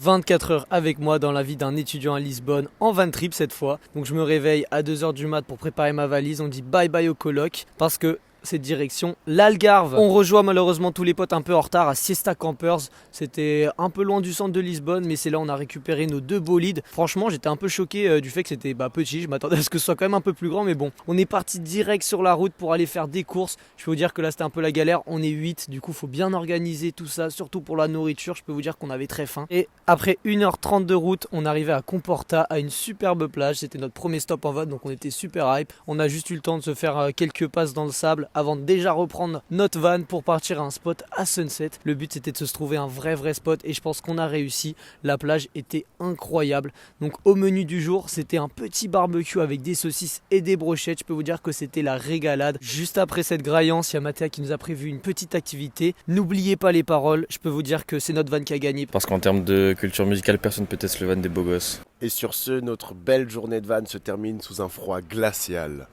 24 heures avec moi dans la vie d'un étudiant à Lisbonne, en van trip cette fois. Donc je me réveille à 2h du mat pour préparer ma valise. On dit bye bye au coloc parce que c'est direction l'Algarve. On rejoint malheureusement tous les potes un peu en retard à Siesta Campers. C'était un peu loin du centre de Lisbonne, mais c'est là où on a récupéré nos 2 bolides. Franchement, j'étais un peu choqué du fait que c'était petit. Je m'attendais à ce que ce soit quand même un peu plus grand, mais bon. On est parti direct sur la route pour aller faire des courses. Je peux vous dire que là, c'était un peu la galère. On est 8, du coup, faut bien organiser tout ça, surtout pour la nourriture. Je peux vous dire qu'on avait très faim. Et après 1h30 de route, on arrivait à Comporta, à une superbe plage. C'était notre premier stop en van, donc on était super hype. On a juste eu le temps de se faire quelques passes dans le sable avant de déjà reprendre notre van pour partir à un spot à Sunset. Le but c'était de se trouver un vrai spot et je pense qu'on a réussi. La plage était incroyable. Donc au menu du jour, c'était un petit barbecue avec des saucisses et des brochettes. Je peux vous dire que c'était la régalade. Juste après cette graillance, il y a Mathéa qui nous a prévu une petite activité. N'oubliez pas les paroles, je peux vous dire que c'est notre van qui a gagné. Parce qu'en termes de culture musicale, personne peut être le van des beaux gosses. Et sur ce, notre belle journée de van se termine sous un froid glacial.